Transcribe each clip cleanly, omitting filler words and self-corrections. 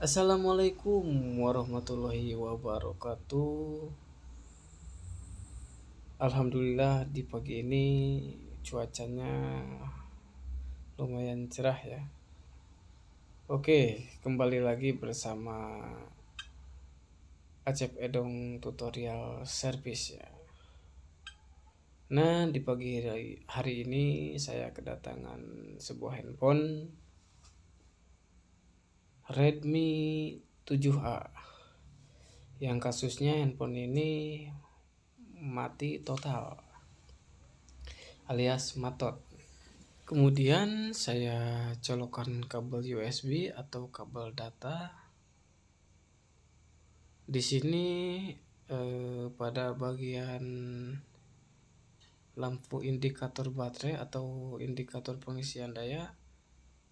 Assalamualaikum warahmatullahi wabarakatuh. Alhamdulillah di pagi ini cuacanya lumayan cerah ya. Oke, kembali lagi bersama Acep Edong Tutorial Service ya. Nah, di pagi hari ini saya kedatangan sebuah handphone Redmi 7A yang kasusnya handphone ini mati total alias matot. Kemudian saya colokkan kabel USB atau kabel data. Di sini pada bagian lampu indikator baterai atau indikator pengisian daya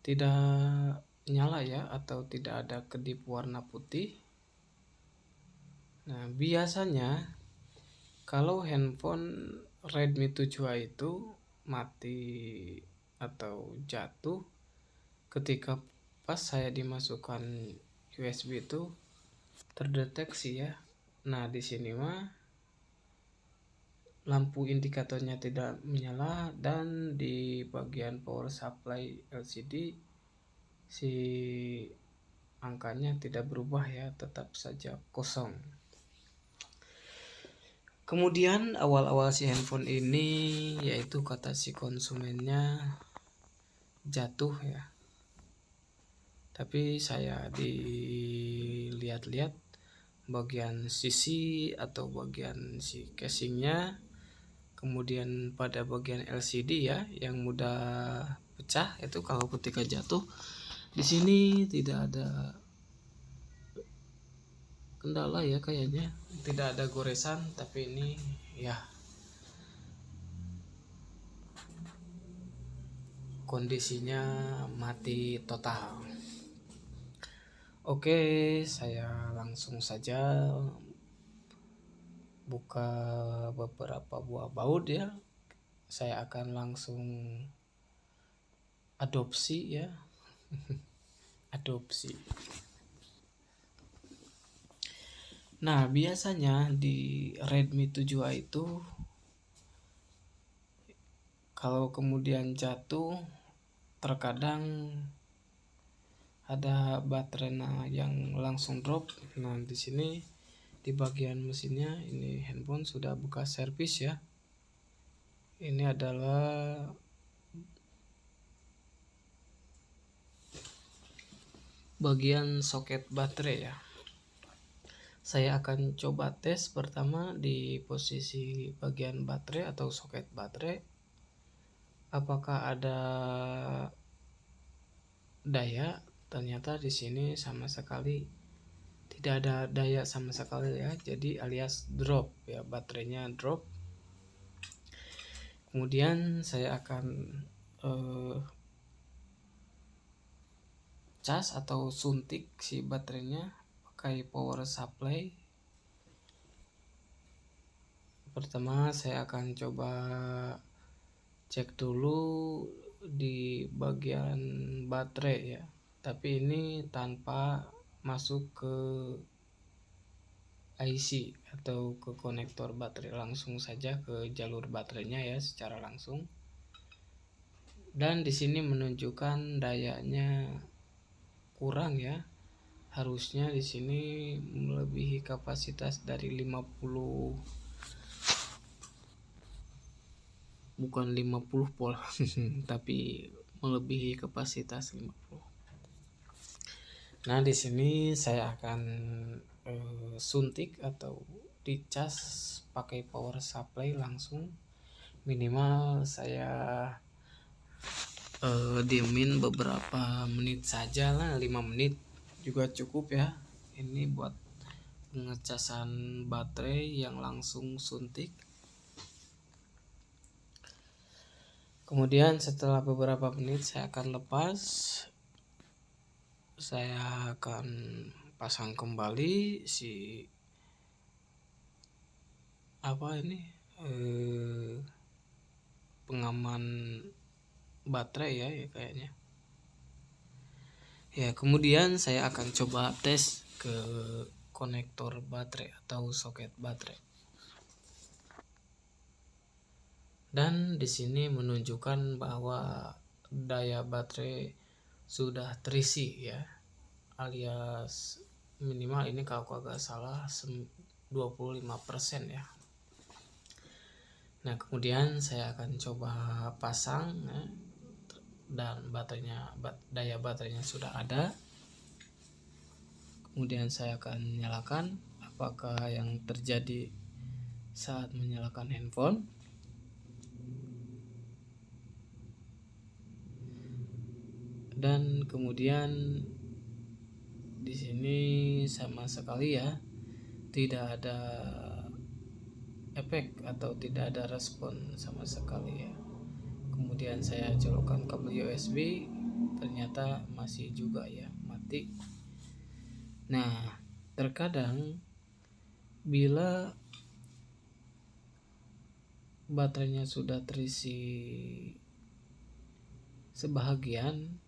tidak nyala ya, atau tidak ada kedip warna putih. Nah, biasanya kalau handphone Redmi 7A itu mati atau jatuh ketika pas saya dimasukkan USB itu terdeteksi ya. Nah, di sini mah lampu indikatornya tidak menyala dan di bagian power supply LCD si angkanya tidak berubah ya, tetap saja kosong. Kemudian awal-awal si handphone ini yaitu kata si konsumennya jatuh ya. Tapi saya dilihat-lihat bagian sisi atau bagian si casingnya, kemudian pada bagian LCD ya yang mudah pecah itu kalau ketika jatuh. Di sini tidak ada kendala ya, kayaknya tidak ada goresan, tapi ini ya kondisinya mati total. Oke, saya langsung saja buka beberapa buah baut ya. Saya akan langsung adopsi ya. Adopsi. Nah, biasanya di Redmi 7A itu kalau kemudian jatuh terkadang ada baterai yang langsung drop. Nah, di sini di bagian mesinnya ini handphone sudah bekas servis ya. Ini adalah bagian soket baterai ya. Saya akan coba tes pertama di posisi bagian baterai atau soket baterai. Apakah ada daya? Ternyata di sini sama sekali tidak ada daya sama sekali ya. Jadi alias drop ya, baterainya drop. Kemudian saya akan cas atau suntik si baterainya pakai power supply. Pertama saya akan coba cek dulu di bagian baterai ya, tapi ini tanpa masuk ke IC atau ke konektor baterai, langsung saja ke jalur baterainya ya secara langsung. Dan di sini menunjukkan dayanya kurang ya. Harusnya di sini melebihi kapasitas dari 50, bukan 50 volt tapi melebihi kapasitas 50. Nah, di sini saya akan suntik atau dicas pakai power supply langsung. Minimal saya diemin beberapa menit saja lah, 5 menit juga cukup ya. Ini buat pengecasan baterai yang langsung suntik. Kemudian setelah beberapa menit saya akan lepas. Saya akan pasang kembali si pengaman baterai ya kayaknya. Ya, kemudian saya akan coba tes ke konektor baterai atau soket baterai. Dan di sini menunjukkan bahwa daya baterai sudah terisi ya, alias minimal ini kalau agak salah 25% ya. Nah, kemudian saya akan coba pasang ya, dan daya baterainya sudah ada. Kemudian saya akan nyalakan. Apakah yang terjadi saat menyalakan handphone? Dan kemudian di sini sama sekali ya tidak ada efek atau tidak ada respon sama sekali ya. Kemudian saya colokkan kabel USB, ternyata masih juga ya mati. Nah, terkadang bila baterainya sudah terisi sebahagian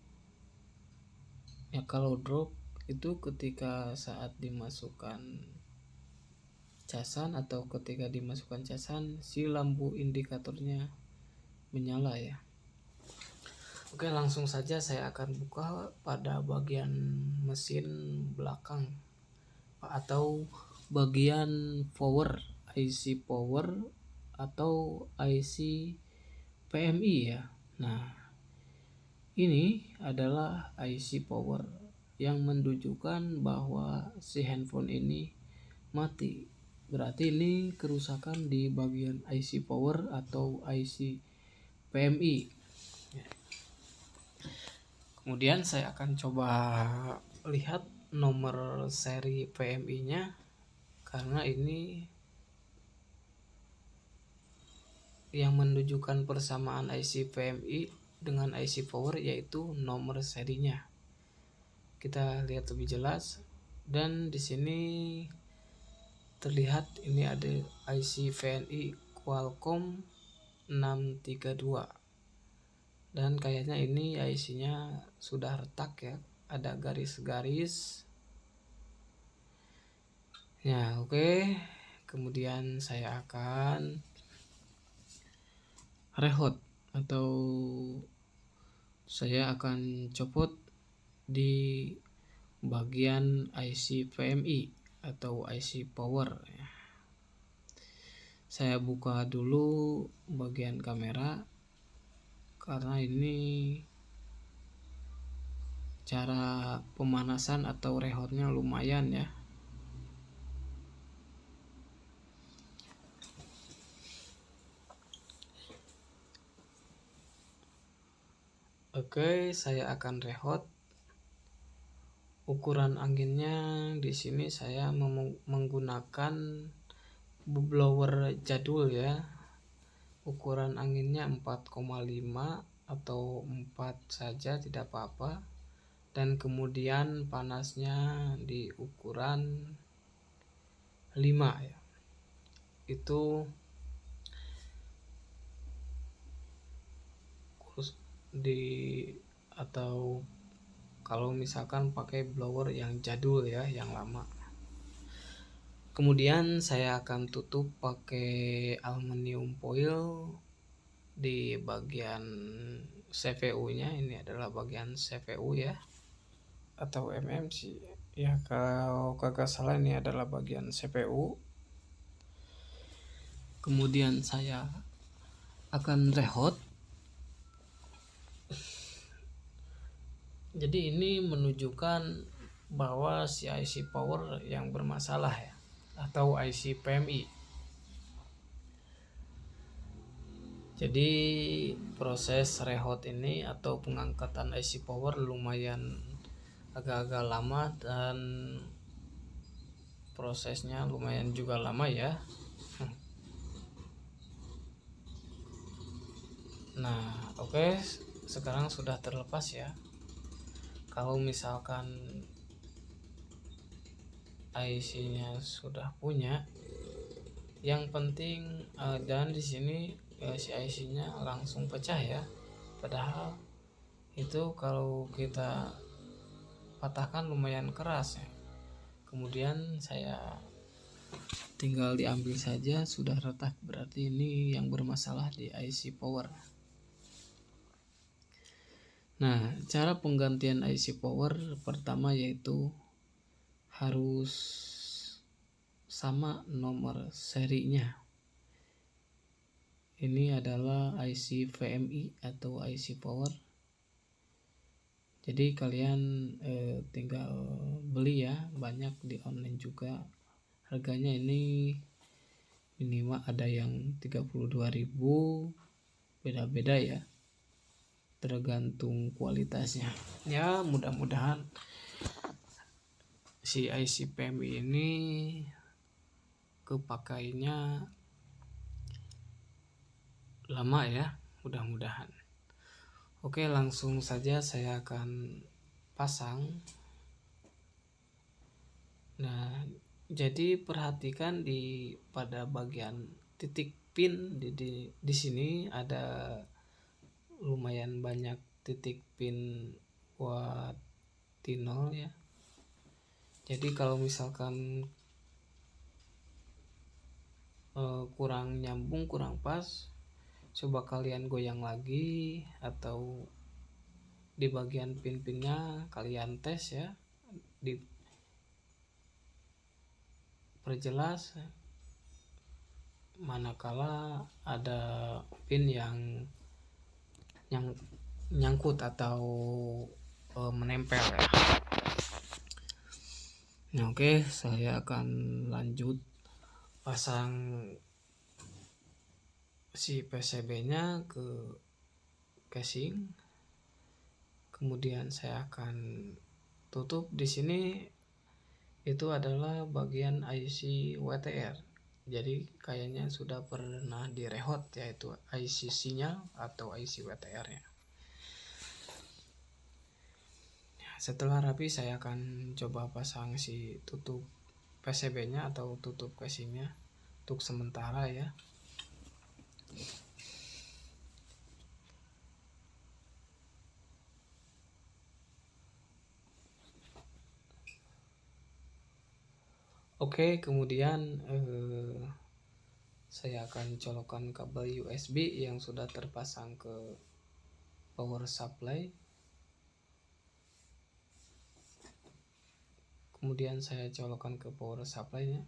ya, kalau drop itu ketika saat dimasukkan casan atau ketika dimasukkan casan si lampu indikatornya menyala ya. Oke, langsung saja saya akan buka pada bagian mesin belakang atau bagian power, IC power atau IC PMI ya. Nah, ini adalah IC power yang menunjukkan bahwa si handphone ini mati. Berarti ini kerusakan di bagian IC power atau IC PMI. Kemudian saya akan coba lihat nomor seri PMI-nya, karena ini yang menunjukkan persamaan IC PMI dengan IC power yaitu nomor serinya. Kita lihat lebih jelas, dan di sini terlihat ini ada IC VNI Qualcomm 632, dan kayaknya ini IC-nya sudah retak ya, ada garis-garis ya. Oke, kemudian saya akan rehot atau saya akan copot di bagian IC PMI atau IC power ya. Saya buka dulu bagian kamera karena ini cara pemanasan atau rehotnya lumayan ya. Oke, saya akan rehot. Ukuran anginnya di sini saya menggunakan blower jadul ya. Ukuran anginnya 4,5 atau 4 saja tidak apa-apa. Dan kemudian panasnya di ukuran 5 ya. Itu atau kalau misalkan pakai blower yang jadul ya, yang lama. Kemudian saya akan tutup pakai aluminium foil di bagian CPU-nya. Ini adalah bagian CPU ya, atau MMC ya kalau kagak salah, ini adalah bagian CPU. Kemudian saya akan rehot. Jadi ini menunjukkan bahwa si IC power yang bermasalah ya, atau IC PMI. Jadi proses rehot ini atau pengangkatan IC power lumayan agak-agak lama, dan prosesnya lumayan juga lama ya. Nah, oke, sekarang sudah terlepas ya. Kalau misalkan IC-nya sudah punya, yang penting dan di sini si IC-nya langsung pecah ya. Padahal itu kalau kita patahkan lumayan keras ya. Kemudian saya tinggal diambil saja, sudah retak, berarti ini yang bermasalah di IC power. Nah, cara penggantian IC power pertama yaitu harus sama nomor serinya. Ini adalah IC VMI atau IC power. Jadi kalian tinggal beli ya, banyak di online juga. Harganya ini minimal ada yang 32.000, beda-beda ya, tergantung kualitasnya. Ya, mudah-mudahan si IC PMI ini kepakainya lama ya, mudah-mudahan. Oke, langsung saja saya akan pasang. Nah, jadi perhatikan pada bagian titik pin di sini ada lumayan banyak titik pin buat T0 ya. Jadi kalau misalkan kurang nyambung, kurang pas, coba kalian goyang lagi, atau di bagian pin-pinnya kalian tes ya, diperjelas manakala ada pin yang nyangkut atau menempel ya. Nah, oke, saya akan lanjut pasang si PCB-nya ke casing. Kemudian saya akan tutup. Di sini itu adalah bagian IC WTR. Jadi kayaknya sudah pernah direhot, yaitu IC sinyal atau IC WTR-nya. Setelah rapi, saya akan coba pasang si tutup PCB-nya atau tutup casingnya untuk sementara ya. Oke, kemudian saya akan colokkan kabel USB yang sudah terpasang ke power supply. Kemudian saya colokkan ke power supply-nya.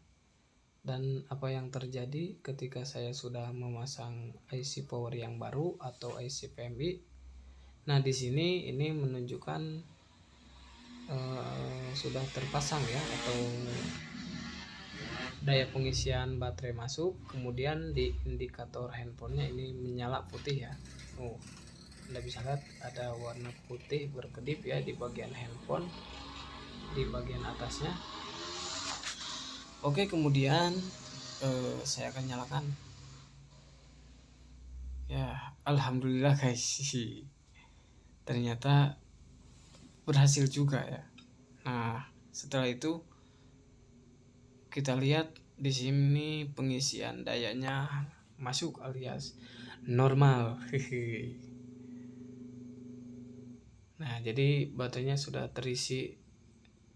Dan apa yang terjadi ketika saya sudah memasang IC power yang baru atau IC PMI? Nah, di sini ini menunjukkan sudah terpasang ya, atau daya pengisian baterai masuk. Kemudian di indikator handphonenya ini menyala putih ya. Anda bisa lihat ada warna putih berkedip ya di bagian handphone, di bagian atasnya. Oke, kemudian saya akan nyalakan. Ya, alhamdulillah guys, ternyata berhasil juga ya. Nah, setelah itu kita lihat di sini pengisian dayanya masuk alias normal. Nah, jadi baterainya sudah terisi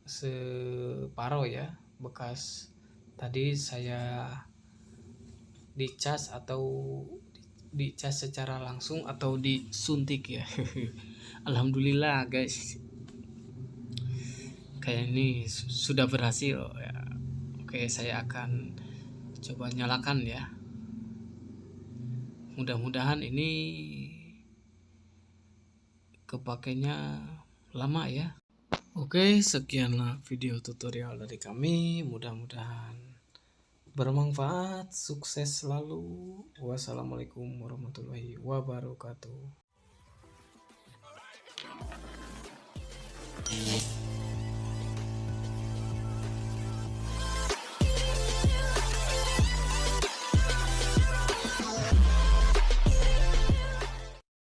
separuh ya, bekas tadi saya dicas atau dicas secara langsung atau disuntik ya. Alhamdulillah guys, kayak ini sudah berhasil ya. Oke, saya akan coba nyalakan ya. Mudah-mudahan ini kepakainya lama ya. Oke, sekianlah video tutorial dari kami. Mudah-mudahan bermanfaat. Sukses selalu. Wassalamualaikum warahmatullahi wabarakatuh.